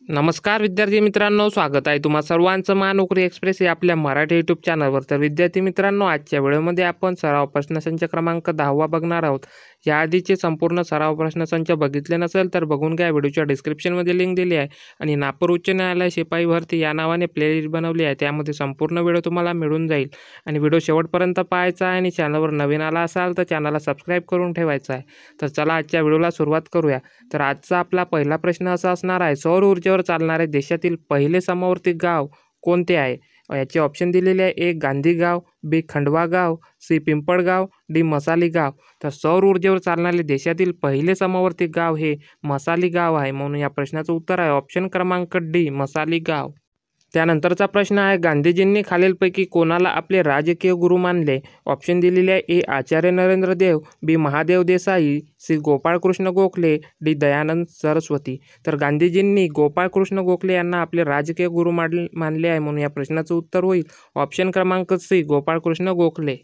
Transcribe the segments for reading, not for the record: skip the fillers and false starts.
नमस्कार विद्यार्थी मित्रांनो, स्वागत आहे तुम्हा सर्वांचं महानोकरी एक्सप्रेस या आपल्या मराठी यूट्यूब चॅनलवर। तर विद्यार्थी मित्रांनो, आजच्या व्हिडिओमध्ये आपण सराव प्रश्नसंच क्रमांक 10 बघणार आहोत। याआधीचे संपूर्ण सराव प्रश्नसंच बघितले नसेल तर बघून घ्या, व्हिडिओच्या डिस्क्रिप्शनमध्ये लिंक दिली आहे। आणि नागपूर उच्च न्यायालय शिपाई भरती या नावाने प्लेलिस्ट बनवली आहे, त्यामध्ये संपूर्ण व्हिडिओ तुम्हाला मिळून जाईल। आणि व्हिडिओ शेवटपर्यंत पाहायचा आहे आणि चॅनलवर नवीन आला असाल तर चॅनलला सबस्क्राईब करून ठेवायचं आहे। तर चला आजच्या व्हिडिओला सुरुवात करूया। तर आजचा आपला पहिला प्रश्न असा असणार आहे, सौर ऊर्जेवर चालणारे देशातील पहिले समवर्ती गाव कोणते आहे? याचे ऑप्शन दिलेले आहे, ए गांधी गाव, बी खंडवा गाव, सी पिंपळगाव, डी मसाली गाव। तर सौर ऊर्जेवर चालणारे देशातील पहिले समवर्ती गाव हे मसाली गाव आहे, म्हणून या प्रश्नाचं उत्तर आहे ऑप्शन क्रमांक डी मसाली गाव। त्यानंतरचा प्रश्न आहे, गांधीजींनी खालीलपैकी कोणाला आपले राजकीय गुरु मानले? ऑप्शन दिलेले आहे, ए आचार्य नरेंद्र देव, बी महादेव देसाई, सी गोपाळकृष्ण गोखले, डी दयानंद सरस्वती। तर गांधीजींनी गोपाळकृष्ण गोखले यांना आपले राजकीय गुरु मानले आहे, म्हणून या प्रश्नाचं उत्तर होईल ऑप्शन क्रमांक सी गोपाळकृष्ण गोखले।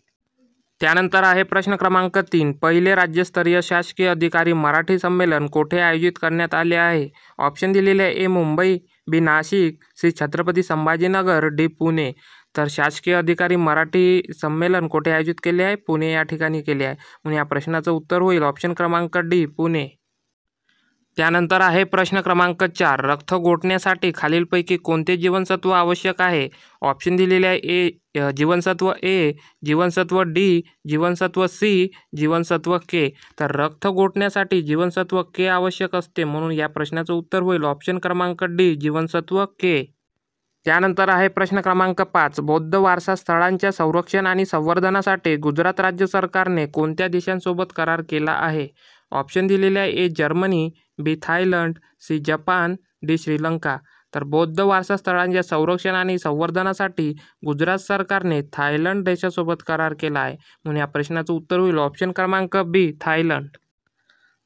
त्यानंतर आहे प्रश्न क्रमांक 3, पहिले राज्यस्तरीय शासकीय अधिकारी मराठी संमेलन कोठे आयोजित करण्यात आले आहे? ऑप्शन दिलेले आहे, ए मुंबई, बी नाशिक, सी छत्रपती संभाजीनगर, डी पुणे। तर शासकीय अधिकारी मराठी संमेलन कोठे आयोजित केले आहे? पुणे या ठिकाणी केले आहे, म्हणून या प्रश्नाचं उत्तर होईल ऑप्शन क्रमांक डी पुणे। त्यानंतर आहे प्रश्न क्रमांक 4, रक्त गोठण्यासाठी खालीलपैकी कोणते जीवनसत्व आवश्यक आहे? ऑप्शन दिलेले आहे, ए जीवनसत्व ए, जीवनसत्व डी, जीवनसत्व सी, जीवनसत्व के। तर रक्त गोठण्यासाठी जीवनसत्व के आवश्यक असते, म्हणून या प्रश्नाचं उत्तर होईल ऑप्शन क्रमांक डी जीवनसत्व के। त्यानंतर आहे प्रश्न क्रमांक 5, बौद्ध वारसा स्थळांच्या संरक्षण आणि संवर्धनासाठी गुजरात राज्य सरकारने कोणत्या देशांसोबत करार केला आहे? ऑप्शन दिलेले आहे, A Germany, B Thailand, C Japan, D Sri Lanka. तर बौद्ध वारसा स्थळांच्या संरक्षण आणि संवर्धनासाठी गुजरात सरकारने थायलंड देशासोबत करार केला आहे, म्हणून या प्रश्नाचं उत्तर होईल ऑप्शन क्रमांक बी थायलंड।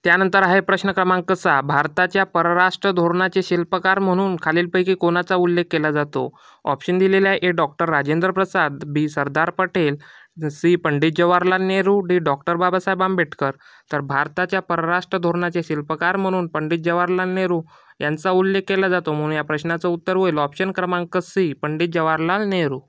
त्यानंतर आहे प्रश्न क्रमांक 6, भारताच्या परराष्ट्र धोरणाचे शिल्पकार म्हणून खालीलपैकी कोणाचा उल्लेख केला जातो? ऑप्शन दिलेले आहे, A doctor Rajendra Prasad, B Sardar Patel, C Pandit Jawaharlal Nehru, D doctor Babasaheb Ambedkar. तर भारताच्या परराष्ट्र धोरणाचे शिल्पकार म्हणून पंडित जवाहरलाल नेहरू यांचा उल्लेख केला जातो, म्हणून या प्रश्नाचं उत्तर होईल ऑप्शन क्रमांक सी पंडित जवाहरलाल नेहरू।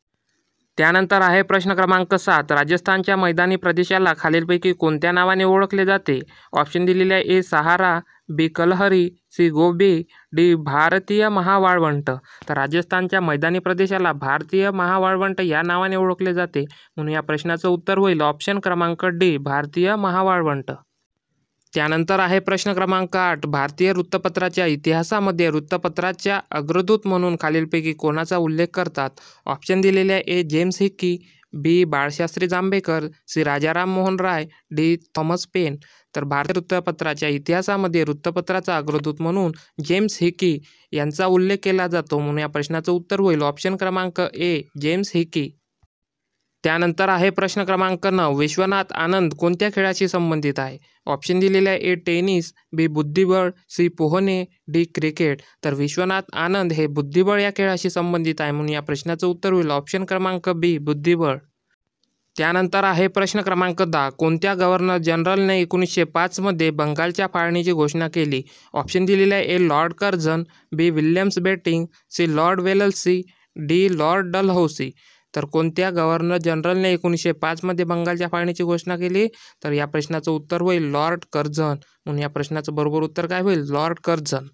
त्यानंतर आहे प्रश्न क्रमांक 7, राजस्थानच्या मैदानी प्रदेशाला खालीलपैकी कोणत्या नावाने ओळखले जाते? ऑप्शन दिलेले आहे, ए सहारा, बी कलहरी, सी गोबी, डी भारतीय महावाळवंट। तर राजस्थानच्या मैदानी प्रदेशाला भारतीय महावाळवंट या नावाने ओळखले जाते, म्हणून या प्रश्नाचं उत्तर होईल ऑप्शन क्रमांक डी भारतीय महावाळवंट। त्यानंतर आहे प्रश्न क्रमांक 8, भारतीय वृत्तपत्राच्या इतिहासामध्ये वृत्तपत्राच्या अग्रदूत म्हणून खालीलपैकी कोणाचा उल्लेख करतात? ऑप्शन दिलेले आहे, A James Hicky, B Balshastri Jambhekar, C Rajaram Mohan Roy, D Thomas Paine. तर भारतीय वृत्तपत्राच्या इतिहासामध्ये वृत्तपत्राचा अग्रदूत म्हणून जेम्स हिकी यांचा उल्लेख केला जातो, म्हणून या प्रश्नाचं उत्तर होईल ऑप्शन क्रमांक ए जेम्स हिकी। त्यानंतर आहे प्रश्न क्रमांक 9, विश्वनाथ आनंद कोणत्या खेळाशी संबंधित आहे? ऑप्शन दिलेले आहे, ए टेनिस, बी बुद्धिबळ, सी पोहणे, डी क्रिकेट। तर विश्वनाथ आनंद हे बुद्धिबळ या खेळाशी संबंधित आहे, म्हणून या प्रश्नाचं उत्तर होईल ऑप्शन क्रमांक बी बुद्धिबळ। त्यानंतर आहे प्रश्न क्रमांक 10, कोणत्या गव्हर्नर जनरलने 1905 मध्ये बंगालच्या फाळणीची घोषणा केली? ऑप्शन दिलेले आहे, A lord Curzon, B Williams Bentinck, C lord Wellesley, D lord Dalhousie. तर कोणत्या गव्हर्नर जनरलने 1905 मध्ये बंगालच्या फाळणीची घोषणा केली? तर या प्रश्नाचं उत्तर होईल लॉर्ड कर्झन, म्हणून या प्रश्नाचं बरोबर उत्तर काय होईल लॉर्ड कर्झन।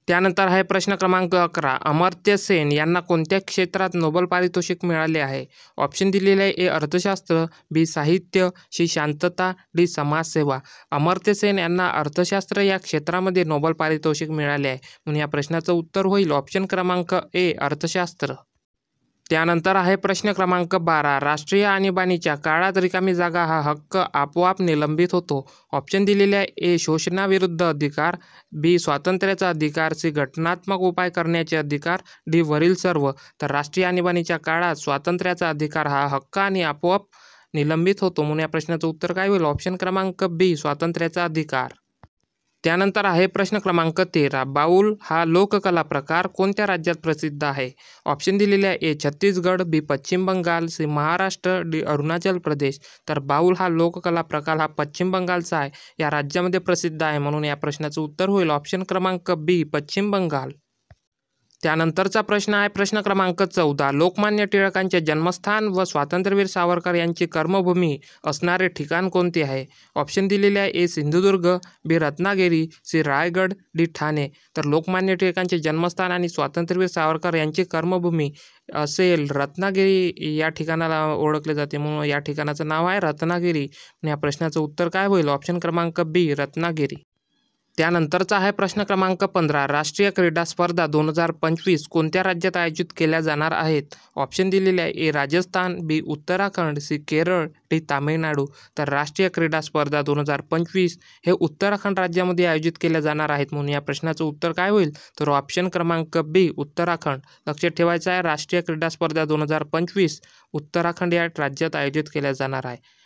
त्यानंतर आहे प्रश्न क्रमांक 11, अमर्त्य सेन यांना कोणत्या क्षेत्रात नोबेल पारितोषिक मिळाले आहे? ऑप्शन दिलेले आहे, ए अर्थशास्त्र, बी साहित्य, सी शांतता, डी समाजसेवा। अमर्त्य सेन यांना अर्थशास्त्र या क्षेत्रामध्ये नोबेल पारितोषिक मिळाले आहे, म्हणून या प्रश्नाचं उत्तर होईल ऑप्शन क्रमांक ए अर्थशास्त्र। त्यानंतर आहे प्रश्न क्रमांक 12, राष्ट्रीय आणीबाणीच्या काळात रिकामी जागा हा हक्क आपोआप निलंबित होतो। ऑप्शन दिलेले आहे, ए शोषणाविरुद्ध अधिकार, बी स्वातंत्र्याचा अधिकार, सी घटनात्मक उपाय करण्याचे अधिकार, डी वरील सर्व। तर राष्ट्रीय आणीबाणीच्या काळात स्वातंत्र्याचा अधिकार हा हक्क आणि आपोआप निलंबित होतो, म्हणून या प्रश्नाचं उत्तर काय होईल ऑप्शन क्रमांक बी स्वातंत्र्याचा अधिकार। त्यानंतर आहे प्रश्न क्रमांक 13. बाऊल हा लोककला प्रकार कोणत्या राज्यात प्रसिद्ध आहे? ऑप्शन दिलेले आहे ए छत्तीसगड, बी पश्चिम बंगाल, सी महाराष्ट्र, डी अरुणाचल प्रदेश. तर बाऊल हा लोककला प्रकार हा पश्चिम बंगालचा आहे, या राज्यामध्ये प्रसिद्ध आहे, म्हणून या प्रश्नाचं उत्तर होईल ऑप्शन क्रमांक बी पश्चिम बंगाल. त्यानंतरचा प्रश्न आहे प्रश्न क्रमांक 14. लोकमान्य टिळकांचे जन्मस्थान व स्वातंत्र्यवीर सावरकर यांची कर्मभूमी असणारे ठिकाण कोणते आहे? ऑप्शन दिलेले आहे ए सिंधुदुर्ग, बी रत्नागिरी, सी रायगड, डी ठाणे. तर लोकमान्य टिळकांचे जन्मस्थान आणि स्वातंत्र्यवीर सावरकर यांची कर्मभूमी असेल रत्नागिरी या ठिकाणाला ओळखले जाते, म्हणून या ठिकाणाचं नाव आहे रत्नागिरी. या प्रश्नाचं उत्तर काय होईल? ऑप्शन क्रमांक बी रत्नागिरी. त्यानंतरचा आहे प्रश्न क्रमांक 15. राष्ट्रीय क्रीडा स्पर्धा 2025 कोणत्या राज्यात आयोजित केल्या जाणार आहेत? ऑप्शन दिलेले आहे ए राजस्थान, बी उत्तराखंड, सी केरळ, डी तामिळनाडू. तर राष्ट्रीय क्रीडा स्पर्धा 2025 हे उत्तराखंड राज्यामध्ये आयोजित केल्या जाणार आहेत, म्हणून या प्रश्नाचं उत्तर काय होईल? तर ऑप्शन क्रमांक बी उत्तराखंड. लक्षात ठेवायचं आहे, राष्ट्रीय क्रीडा स्पर्धा 2025 उत्तराखंड या राज्यात आयोजित केल्या जाणार आहे.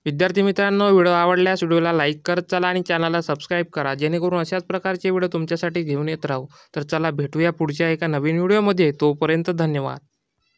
विद्यार्थी मित्रांनो, व्हिडिओ आवडल्यास व्हिडिओला लाईक करत चला आणि चॅनलला सबस्क्राईब करा, जेणेकरून अशाच प्रकारचे व्हिडिओ तुमच्यासाठी घेऊन येत राहू. तर चला भेटूया पुढच्या एका नवीन व्हिडिओमध्ये. तोपर्यंत धन्यवाद.